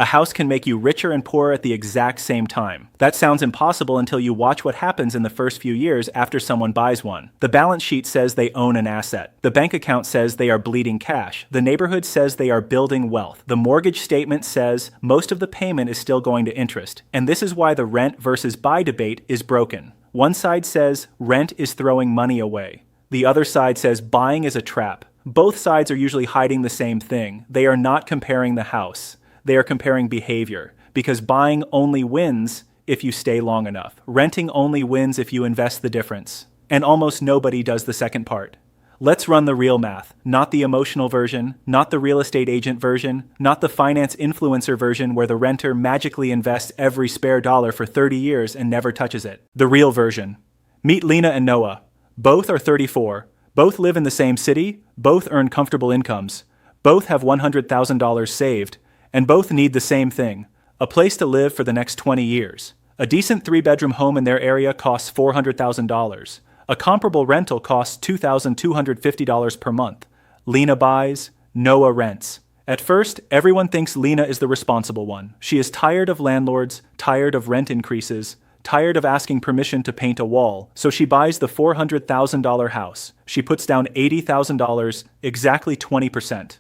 A house can make you richer and poorer at the exact same time. That sounds impossible until you watch what happens in the first few years after someone buys one. The balance sheet says they own an asset. The bank account says they are bleeding cash. The neighborhood says they are building wealth. The mortgage statement says most of the payment is still going to interest. And this is why the rent versus buy debate is broken. One side says rent is throwing money away. The other side says buying is a trap. Both sides are usually hiding the same thing. They are not comparing the house. They are comparing behavior, because buying only wins if you stay long enough. Renting only wins if you invest the difference. And almost nobody does the second part. Let's run the real math, not the emotional version, not the real estate agent version, not the finance influencer version where the renter magically invests every spare dollar for 30 years and never touches it. The real version. Meet Lena and Noah. Both are 34. Both live in the same city. Both earn comfortable incomes. Both have $100,000 saved. And both need the same thing, a place to live for the next 20 years. A decent 3-bedroom home in their area costs $400,000. A comparable rental costs $2,250 per month. Lena buys, Noah rents. At first, everyone thinks Lena is the responsible one. She is tired of landlords, tired of rent increases, tired of asking permission to paint a wall, so she buys the $400,000 house. She puts down $80,000, exactly 20%.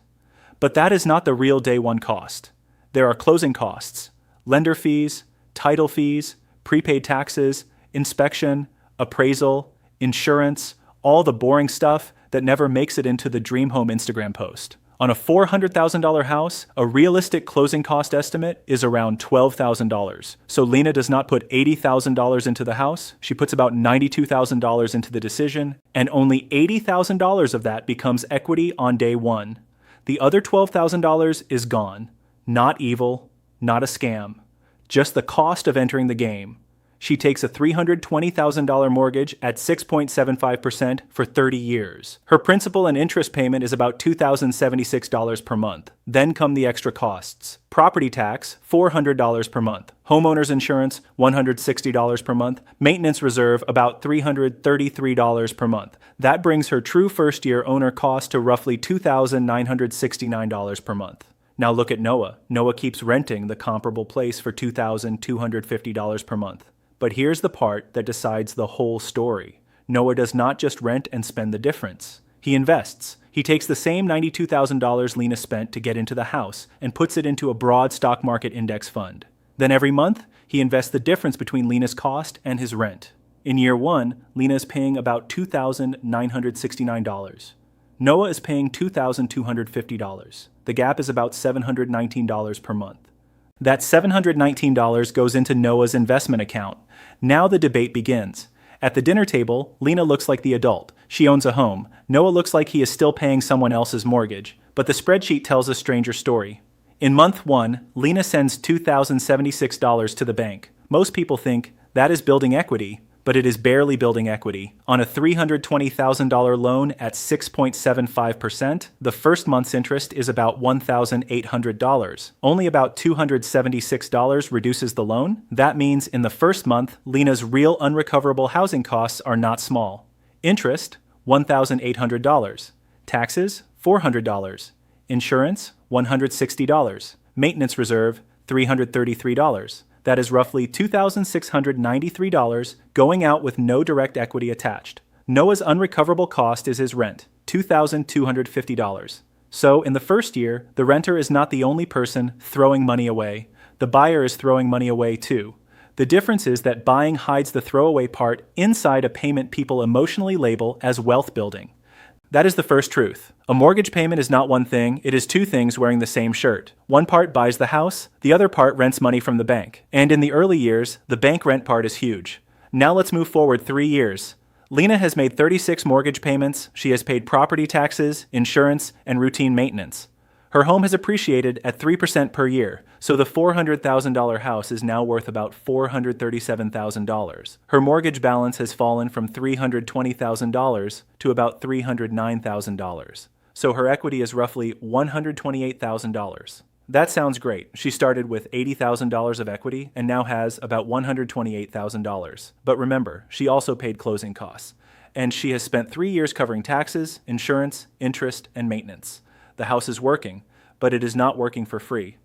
But that is not the real day one cost. There are closing costs, lender fees, title fees, prepaid taxes, inspection, appraisal, insurance, all the boring stuff that never makes it into the dream home Instagram post. On a $400,000 house, a realistic closing cost estimate is around $12,000. So Lena does not put $80,000 into the house, she puts about $92,000 into the decision, and only $80,000 of that becomes equity on day one. The other $12,000 is gone. Not evil, not a scam. Just the cost of entering the game. She takes a $320,000 mortgage at 6.75% for 30 years. Her principal and interest payment is about $2,076 per month. Then come the extra costs. Property tax, $400 per month. Homeowners insurance, $160 per month. Maintenance reserve, about $333 per month. That brings her true first-year owner cost to roughly $2,969 per month. Now look at Noah. Noah keeps renting the comparable place for $2,250 per month. But here's the part that decides the whole story. Noah does not just rent and spend the difference. He invests. He takes the same $92,000 Lena spent to get into the house and puts it into a broad stock market index fund. Then every month, he invests the difference between Lena's cost and his rent. In year one, Lena is paying about $2,969. Noah is paying $2,250. The gap is about $719 per month. That $719 goes into Noah's investment account. Now the debate begins. At the dinner table, Lena looks like the adult. She owns a home. Noah looks like he is still paying someone else's mortgage. But the spreadsheet tells a stranger story. In month one, Lena sends $2,076 to the bank. Most people think that is building equity, but it is barely building equity. On a $320,000 loan at 6.75%, the first month's interest is about $1,800. Only about $276 reduces the loan. That means in the first month, Lena's real unrecoverable housing costs are not small. Interest, $1,800. Taxes, $400. Insurance, $160. Maintenance reserve, $333. That is roughly $2,693 going out with no direct equity attached. Noah's unrecoverable cost is his rent, $2,250. So in the first year, the renter is not the only person throwing money away. The buyer is throwing money away too. The difference is that buying hides the throwaway part inside a payment people emotionally label as wealth building. That is the first truth. A mortgage payment is not one thing, it is two things wearing the same shirt. One part buys the house, the other part rents money from the bank. And in the early years, the bank rent part is huge. Now let's move forward 3 years. Lena has made 36 mortgage payments, she has paid property taxes, insurance, and routine maintenance. Her home has appreciated at 3% per year, so the $400,000 house is now worth about $437,000. Her mortgage balance has fallen from $320,000 to about $309,000. So her equity is roughly $128,000. That sounds great. She started with $80,000 of equity and now has about $128,000. But remember, she also paid closing costs. And she has spent 3 years covering taxes, insurance, interest, and maintenance. The house is working, but it is not working for free.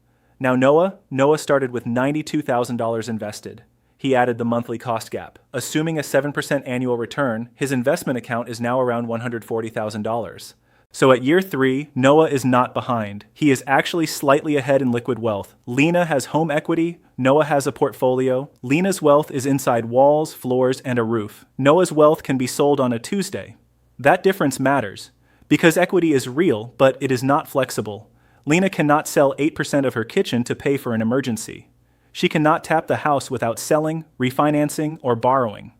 Now Noah started with $92,000 invested. He added the monthly cost gap. Assuming a 7% annual return, his investment account is now around $140,000. So at year 3, Noah is not behind. He is actually slightly ahead in liquid wealth. Lena has home equity, Noah has a portfolio. Lena's wealth is inside walls, floors, and a roof. Noah's wealth can be sold on a Tuesday. That difference matters, because equity is real, but it is not flexible. Lena cannot sell 8% of her kitchen to pay for an emergency. She cannot tap the house without selling, refinancing, or borrowing.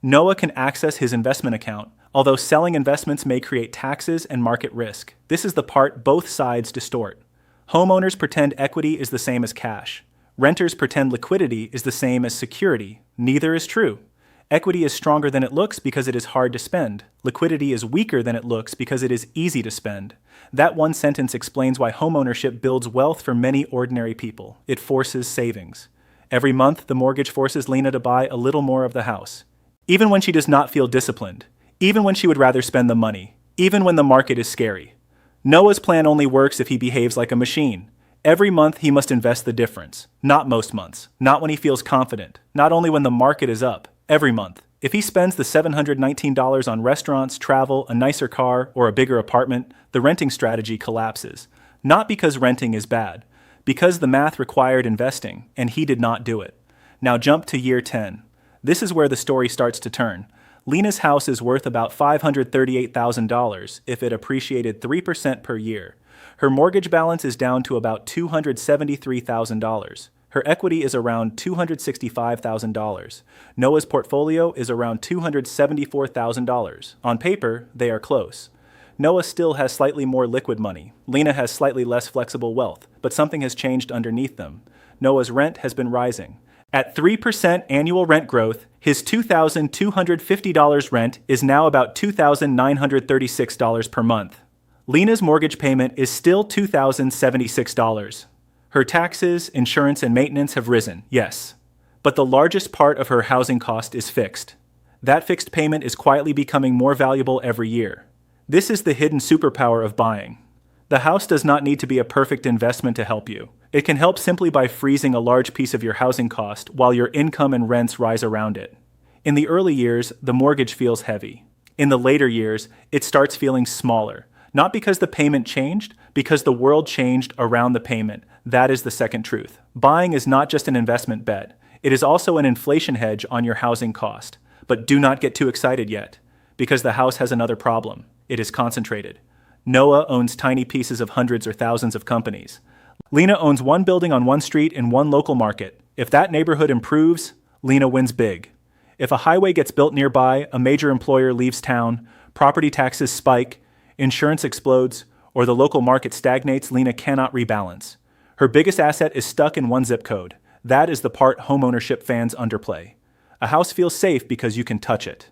Noah can access his investment account, although selling investments may create taxes and market risk. This is the part both sides distort. Homeowners pretend equity is the same as cash. Renters pretend liquidity is the same as security. Neither is true. Equity is stronger than it looks because it is hard to spend. Liquidity is weaker than it looks because it is easy to spend. That one sentence explains why homeownership builds wealth for many ordinary people. It forces savings. Every month, the mortgage forces Lena to buy a little more of the house. Even when she does not feel disciplined. Even when she would rather spend the money. Even when the market is scary. Noah's plan only works if he behaves like a machine. Every month he must invest the difference. Not most months. Not when he feels confident. Not only when the market is up. Every month. If he spends the $719 on restaurants, travel, a nicer car, or a bigger apartment, the renting strategy collapses. Not because renting is bad. Because the math required investing, and he did not do it. Now jump to year 10. This is where the story starts to turn. Lena's house is worth about $538,000 if it appreciated 3% per year. Her mortgage balance is down to about $273,000. Her equity is around $265,000. Noah's portfolio is around $274,000. On paper, they are close. Noah still has slightly more liquid money. Lena has slightly less flexible wealth, but something has changed underneath them. Noah's rent has been rising. At 3% annual rent growth, his $2,250 rent is now about $2,936 per month. Lena's mortgage payment is still $2,076. Her taxes, insurance, and maintenance have risen, yes. But the largest part of her housing cost is fixed. That fixed payment is quietly becoming more valuable every year. This is the hidden superpower of buying. The house does not need to be a perfect investment to help you. It can help simply by freezing a large piece of your housing cost while your income and rents rise around it. In the early years, the mortgage feels heavy. In the later years, it starts feeling smaller. Not because the payment changed, because the world changed around the payment. That is the second truth. Buying is not just an investment bet. It is also an inflation hedge on your housing cost. But do not get too excited yet, because the house has another problem. It is concentrated. Noah owns tiny pieces of hundreds or thousands of companies. Lena owns one building on one street in one local market. If that neighborhood improves, Lena wins big. If a highway gets built nearby, a major employer leaves town, property taxes spike, insurance explodes, or the local market stagnates, Lena cannot rebalance. Her biggest asset is stuck in one zip code. That is the part homeownership fans underplay. A house feels safe because you can touch it.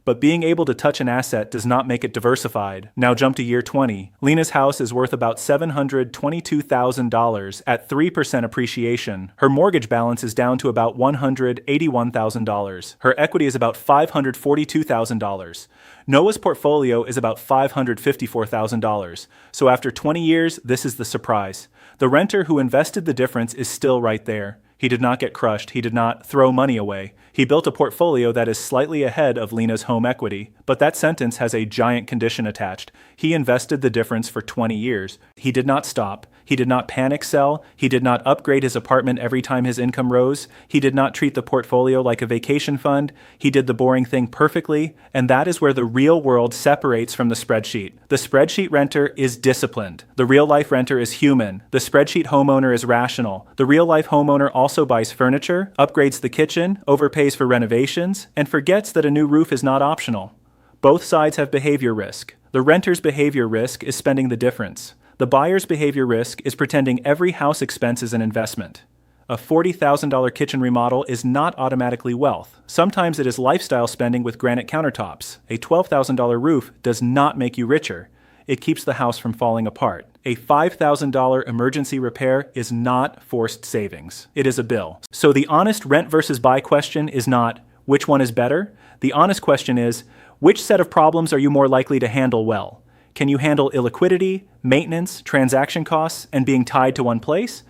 But being able to touch an asset does not make it diversified. Now jump to year 20. Lena's house is worth about $722,000 at 3% appreciation. Her mortgage balance is down to about $181,000. Her equity is about $542,000. Noah's portfolio is about $554,000. So after 20 years, this is the surprise. The renter who invested the difference is still right there. He did not get crushed. He did not throw money away. He built a portfolio that is slightly ahead of Lena's home equity, but that sentence has a giant condition attached. He invested the difference for 20 years. He did not stop. He did not panic sell. He did not upgrade his apartment every time his income rose. He did not treat the portfolio like a vacation fund. He did the boring thing perfectly, and that is where the real world separates from the spreadsheet. The spreadsheet renter is disciplined. The real-life renter is human. The spreadsheet homeowner is rational. The real-life homeowner also buys furniture, upgrades the kitchen, overpays for renovations, and forgets that a new roof is not optional. Both sides have behavior risk. The renter's behavior risk is spending the difference. The buyer's behavior risk is pretending every house expense is an investment. A $40,000 kitchen remodel is not automatically wealth. Sometimes it is lifestyle spending with granite countertops. A $12,000 roof does not make you richer. It keeps the house from falling apart. A $5,000 emergency repair is not forced savings. It is a bill. So the honest rent versus buy question is not, which one is better? The honest question is, which set of problems are you more likely to handle well? Can you handle illiquidity, maintenance, transaction costs, and being tied to one place?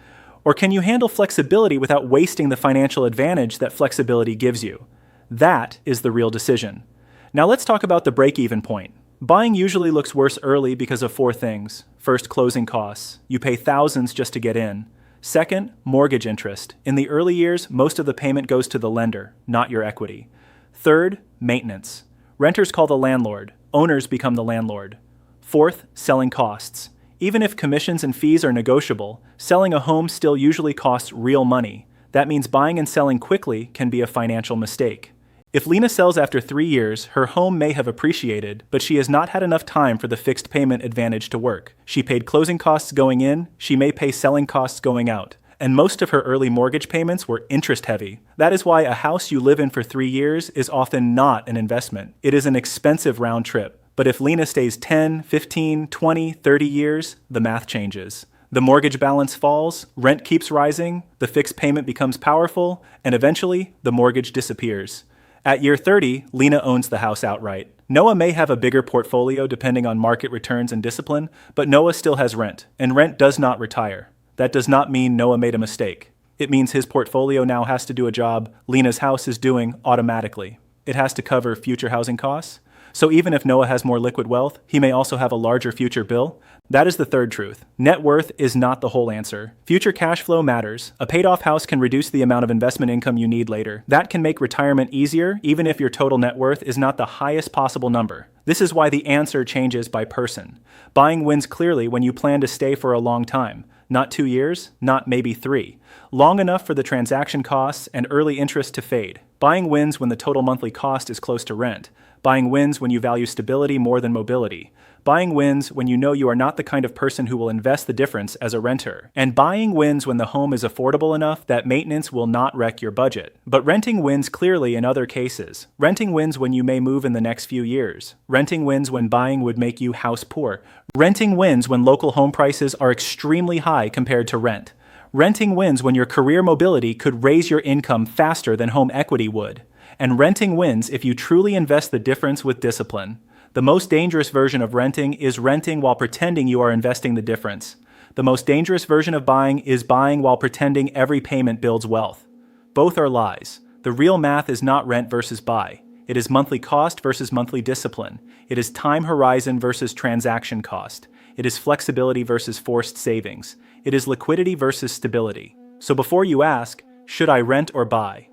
Or can you handle flexibility without wasting the financial advantage that flexibility gives you? That is the real decision. Now let's talk about the break-even point. Buying usually looks worse early because of four things. First, closing costs. You pay thousands just to get in. Second, mortgage interest. In the early years, most of the payment goes to the lender, not your equity. Third, maintenance. Renters call the landlord. Owners become the landlord. Fourth, selling costs. Even if commissions and fees are negotiable, selling a home still usually costs real money. That means buying and selling quickly can be a financial mistake. If Lena sells after 3 years, her home may have appreciated, but she has not had enough time for the fixed payment advantage to work. She paid closing costs going in, she may pay selling costs going out. And most of her early mortgage payments were interest-heavy. That is why a house you live in for 3 years is often not an investment. It is an expensive round trip. But if Lena stays 10, 15, 20, 30 years, the math changes. The mortgage balance falls, rent keeps rising, the fixed payment becomes powerful, and eventually, the mortgage disappears. At year 30, Lena owns the house outright. Noah may have a bigger portfolio depending on market returns and discipline, but Noah still has rent, and rent does not retire. That does not mean Noah made a mistake. It means his portfolio now has to do a job Lena's house is doing automatically. It has to cover future housing costs. So even if Noah has more liquid wealth, he may also have a larger future bill. That is the third truth. Net worth is not the whole answer. Future cash flow matters. A paid-off house can reduce the amount of investment income you need later. That can make retirement easier, even if your total net worth is not the highest possible number. This is why the answer changes by person. Buying wins clearly when you plan to stay for a long time. Not 2 years, not maybe 3. Long enough for the transaction costs and early interest to fade. Buying wins when the total monthly cost is close to rent. Buying wins when you value stability more than mobility. Buying wins when you know you are not the kind of person who will invest the difference as a renter. And buying wins when the home is affordable enough that maintenance will not wreck your budget. But renting wins clearly in other cases. Renting wins when you may move in the next few years. Renting wins when buying would make you house poor. Renting wins when local home prices are extremely high compared to rent. Renting wins when your career mobility could raise your income faster than home equity would. And renting wins if you truly invest the difference with discipline. The most dangerous version of renting is renting while pretending you are investing the difference. The most dangerous version of buying is buying while pretending every payment builds wealth. Both are lies. The real math is not rent versus buy. It is monthly cost versus monthly discipline. It is time horizon versus transaction cost. It is flexibility versus forced savings. It is liquidity versus stability. So before you ask, should I rent or buy?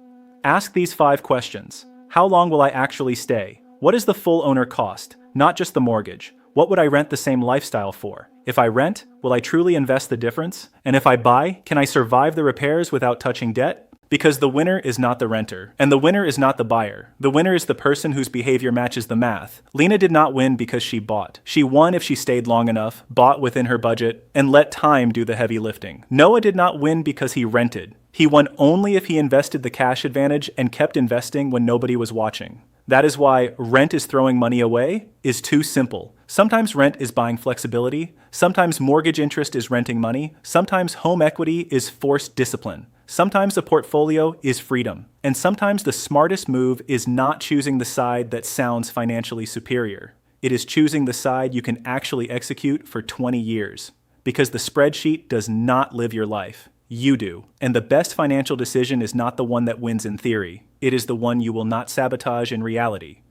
Ask these 5 questions. How long will I actually stay? What is the full owner cost? Not just the mortgage. What would I rent the same lifestyle for? If I rent, will I truly invest the difference? And if I buy, can I survive the repairs without touching debt? Because the winner is not the renter, and the winner is not the buyer. The winner is the person whose behavior matches the math. Lena did not win because she bought. She won if she stayed long enough, bought within her budget, and let time do the heavy lifting. Noah did not win because he rented. He won only if he invested the cash advantage and kept investing when nobody was watching. That is why rent is throwing money away is too simple. Sometimes rent is buying flexibility. Sometimes mortgage interest is renting money. Sometimes home equity is forced discipline. Sometimes a portfolio is freedom. And sometimes the smartest move is not choosing the side that sounds financially superior. It is choosing the side you can actually execute for 20 years. Because the spreadsheet does not live your life. You do. And the best financial decision is not the one that wins in theory. It is the one you will not sabotage in reality.